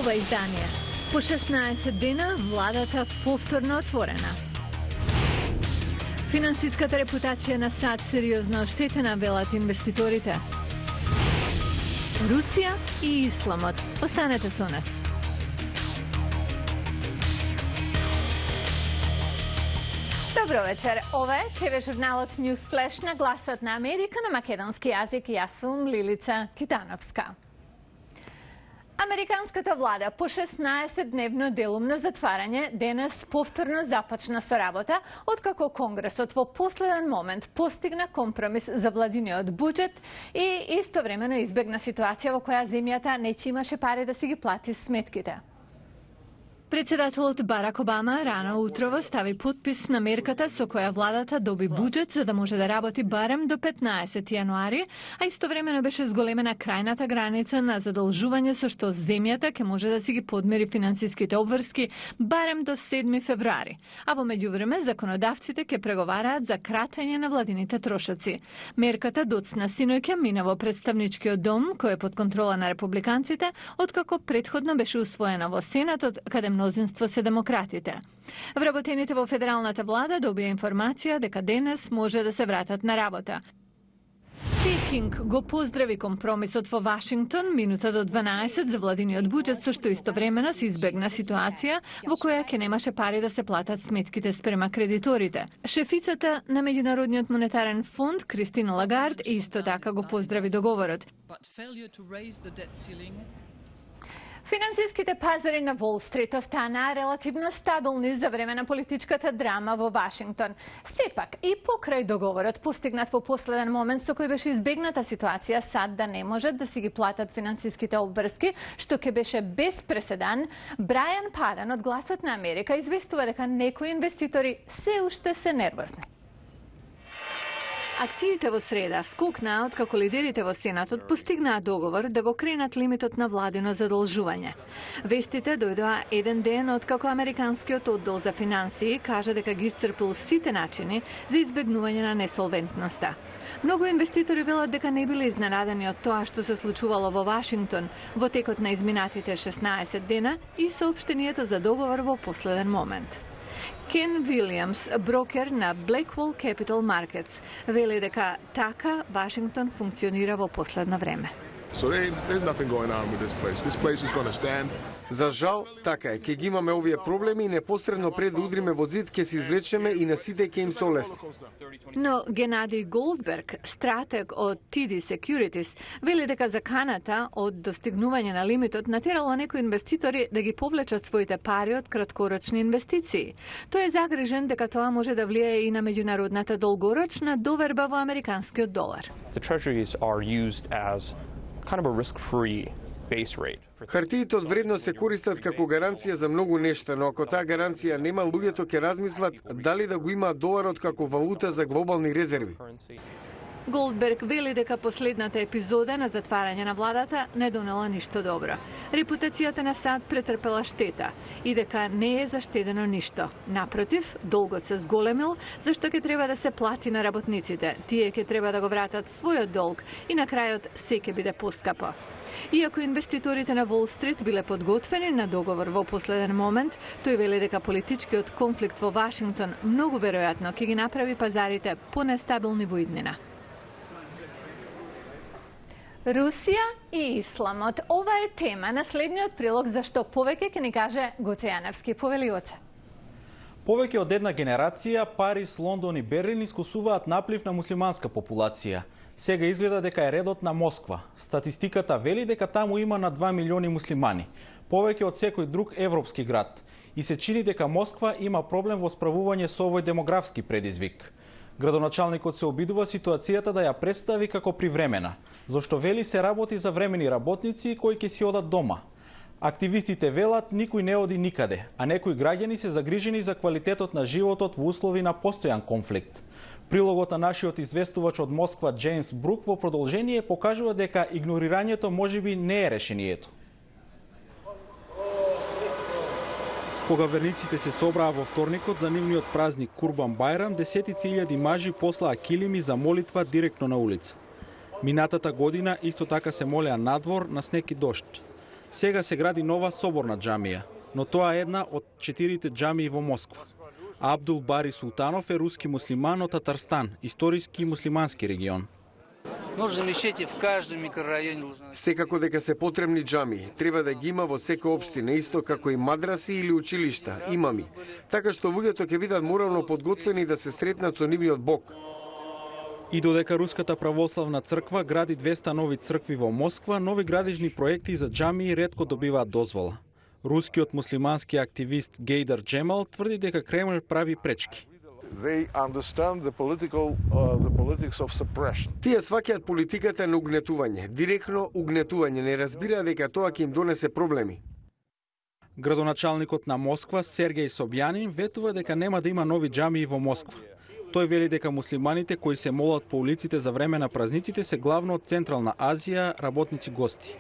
ова издание. По 16 дена владата повторно отворена. Финансиската репутација на САД сериозно оштетена, велат инвеститорите. Русија и исламот. Останете со нас. Добро вечер. Ова е ТВ журналот News Flash на гласот на Америка на македонски јазик. Јас сум Лилица Китановска. Американската влада по 16-дневно делумно затварање денес повторно започна со работа, откако Конгресот во последен момент постигна компромис за владиниот буџет и истовремено избегна ситуација во која земјата не имаше пари да си ги плати сметките. Председателот Барак Обама рано утрово стави подпис на мерката со која владата доби буџет за да може да работи барем до 15 јануари, а истовремено беше зголемена крајната граница на задолжување со што земјата ќе може да си ги подмери финансиските обврски барем до 7 февруари. А во меѓувреме законодавците ќе преговараат за кратење на владините трошоци. Мерката доцна синоќа мина во представничкиот дом, кој е под контрола на републиканците, откако претходно беше усвоена во Сенатот, каде мнозинство се демократите. Вработените во федералната влада добија информација дека денес може да се вратат на работа. Пекинг го поздрави компромисот во Вашингтон минута до 12 за владиниот буџет, со што истовремено се избегна ситуација во која ќе немаше пари да се платат сметките спрема кредиторите. Шефицата на Меѓународниот монетарен фонд Кристин Лагард исто така го поздрави договорот. Финансиските пазари на Волл Стрит останаа релативно стабилни за време на политичката драма во Вашингтон. Сепак, и покрај договорот постигнат во последен момент со кој беше избегната ситуација САД да не можат да си ги платат финансиските обврски, што ќе беше без преседан, Брајан Падан од Гласот на Америка известува дека некои инвеститори се уште се нервозни. Акциите во среда скокнаа откако лидерите во Сенатот постигнаа договор да го кренат лимитот на владино задолжување. Вестите дојдоа еден ден откако Американскиот оддел за финансии кажа дека ги исцрпил сите начини за избегнување на несолвентноста. Многу инвеститори велат дека не биле изненадени од тоа што се случувало во Вашингтон во текот на изминатите 16 дена и соопштението за договор во последен момент. Кен Вилијамс, брокер на Blackwell Capital Markets, вели дека така Вашингтон функционира во последно време. За жал, така е, ќе ги имаме овие проблеми и непосредно пред да удриме во зид ќе се извлечеме и на сите ќе им се олесни. Но Генадий Голдберг, стратег од TD Securities, вели дека заканата од достигнување на лимитот натерало некои инвеститори да ги повлечат своите пари од краткорочни инвестиции. Тој е загрижен дека тоа може да влијае и на меѓународната долгорочна доверба во американскиот долар. The treasuries are used as kind of a risk-free base rate. Хартиите од вредност се користат како гаранција за многу нешта, но ако таа гаранција нема, луѓето ќе размислат дали да го имаат доларот како валута за глобални резерви. Голдберг вели дека последната епизода на затварање на владата не донела ништо добро. Репутацијата на САД претрпела штета и дека не е заштедено ништо. Напротив, долгот се зголемил, зашто ќе треба да се плати на работниците. Тие ќе треба да го вратат својот долг и на крајот се ќе биде поскапо. Иако инвеститорите на Волл Стрит биле подготвени на договор во последен момент, тој вели дека политичкиот конфликт во Вашингтон многу веројатно ќе ги направи пазарите понестабилни во иднина. Русија и исламот. Ова е тема на следниот прилог за што повеќе ќе ни каже Гоце Јаневски. Повели Гоце. Повеќе од една генерација, Париз, Лондон и Берлин искусуваат наплив на муслиманска популација. Сега изгледа дека е редот на Москва. Статистиката вели дека таму има на 2 милиони муслимани, повеќе од секој друг европски град. И се чини дека Москва има проблем во справување со овој демографски предизвик. Градоначалникот се обидува ситуацијата да ја представи како привремена, зашто вели се работи за времени работници кои ќе си одат дома. Активистите велат никој не оди никаде, а некои граѓани се загрижени за квалитетот на животот во услови на постојан конфликт. Прилогот на нашиот известувач од Москва Джеймс Брук во продолжение покажува дека игнорирањето можеби не е решението. Кога верниците се собраа во вторникот за нивниот празник Курбан Бајрам, десетици илјади мажи послаа килими за молитва директно на улица. Минатата година исто така се молеа надвор на снег и дожд. Сега се гради нова соборна џамија, но тоа е една од 4 џамии во Москва. Абдул Бари Султанов е руски муслиман од Татарстан, историски муслимански регион. Секако дека се потребни џамии, треба да ги има во секоја општина, исто како и мадраси или училишта, имами, така што луѓето ќе бидат морално подготвени да се сретнат со нивниот Бог. И додека Руската православна црква гради 200 нови цркви во Москва, нови градежни проекти за џамии ретко добиваат дозвола. Рускиот муслимански активист Гейдар Джемал тврди дека Кремљ прави пречки. Тие сваќаат политиката на угнетување, директно угнетување, не разбира дека тоа ќе им донесе проблеми. Градоначалникот на Москва Сергеј Собјанин ветува дека нема да има нови џамии во Москва. Тој вели дека муслиманите кои се молат по улиците за време на празниците се главно од Централна Азија, работници гости.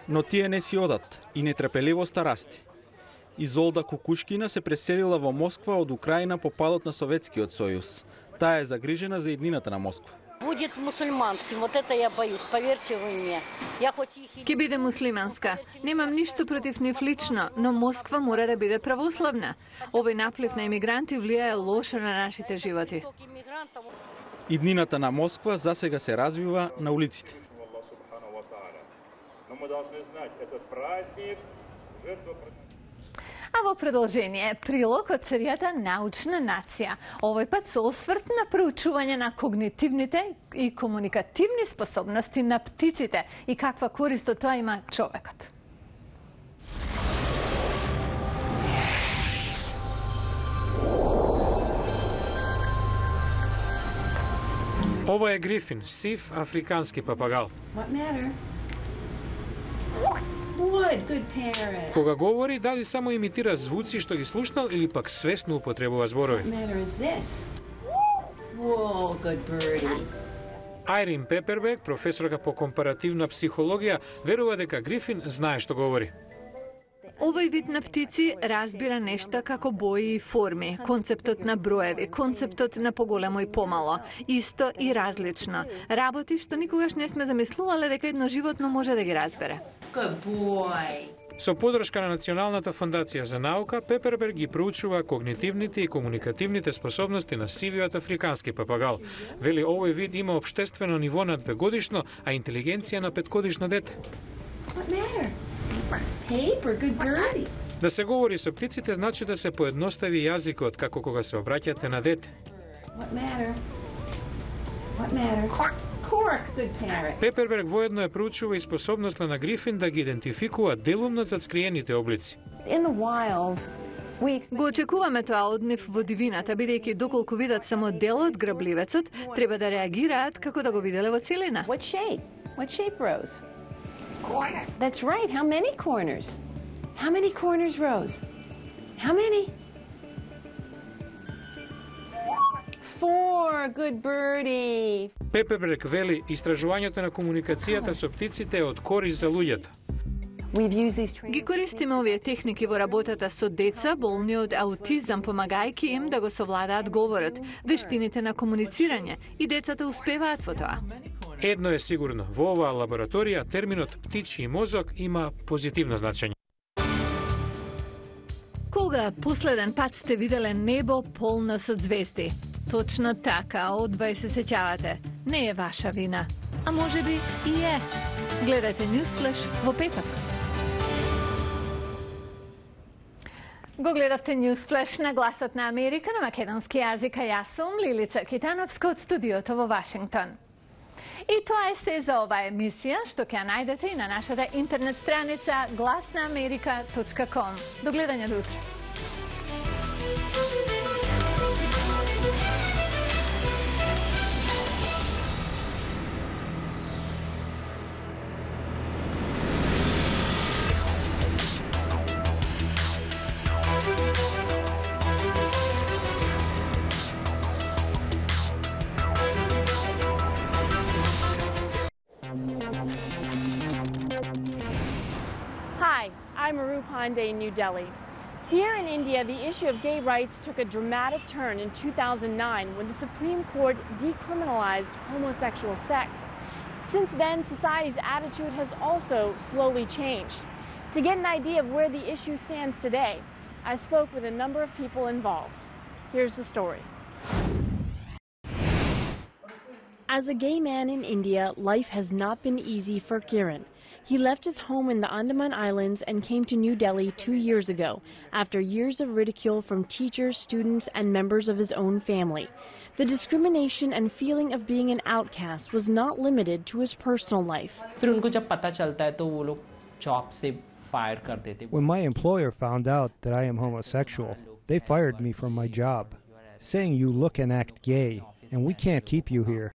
Но тие не си одат и нетрпеливоста расти. Изолда Кукушкина се преселила во Москва од Украина по падот на Советскиот сојуз. Таа е загрижена за иднината на Москва. Будет мусульманским, вот это я боюсь, поверьте вы мне. Ке биде муслиманска. Немам ништо против нив лично, но Москва мора да биде православна. Овој наплив на емигранти влијае лошо на нашите животи. Иднината на Москва засега се развива на улиците. А во продолжение, прилог од серијата Научна нација. Овој пат со осврт на проучување на когнитивните и комуникативни способности на птиците и каква корист од тоа има човекот. Ова е грифин, сив африкански папагал. Кога говори, дали само имитира звуци што ги слушнал или пак свесно употребува зборови. Айрин Пепербек, професорка по компаративна психологија, верува дека грифин знае што говори. Овој вид на птици разбира нешта како бои и форми, концептот на броеви, концептот на поголемо и помало, исто и различно. Работи што никогаш не сме замислувале дека едно животно може да ги разбере. Со подршка на Националната фондација за наука, Пеперберг ги проучува когнитивните и комуникативните способности на сивиот африкански папагал. Вели овој вид има општествено ниво на 2-годишно, а интелигенција на 5-годишно дете. Да се говори со птиците значи да се поедностави јазикот како кога се обраќате на дете. Пеперберг воедно е проучува и способноста на грифин да ги идентификува делумно зацкриените облици. Го очекуваме тоа од нив во дивината, бидејќи доколку видат само дел од грабливецот, треба да реагираат како да го виделе во целина. What shape, Rose? That's right. How many corners? How many corners, Rose? How many? 4. Good birdie. Пеперберг вели истражувањето на комуникацијата со птиците е од корист за луѓето. Ги користиме овие техники во работата со деца болни од аутизам, помагајќи им да го совладаат говорот, вештините на комуницирање, и децата успеваат во тоа. Едно е сигурно, во оваа лабораторија терминот птичји мозок има позитивно значење. Кога последен пат сте виделе небо полно со звезди? Точно така, одвај се сеќавате. Не е ваша вина, а може би и е. Гледате Newsflash во петок. Го гледавте Newsflash на Гласот на Америка на македонски јазик, а јас сум Лилица Китановска од студиото во Вашингтон. И тоа е се за оваа емисија, што ќе ја најдете и на нашата интернет страница glasnaamerika.com. До гледање до утре. Hi, I'm Aru Pandey in New Delhi. Here in India, the issue of gay rights took a dramatic turn in 2009 when the Supreme Court decriminalized homosexual sex. Since then, society's attitude has also slowly changed. To get an idea of where the issue stands today, I spoke with a number of people involved. Here's the story. As a gay man in India, life has not been easy for Kiran. He left his home in the Andaman Islands and came to New Delhi 2 years ago, after years of ridicule from teachers, students, and members of his own family. The discrimination and feeling of being an outcast was not limited to his personal life. When my employer found out that I am homosexual, they fired me from my job, saying you look and act gay, and we can't keep you here.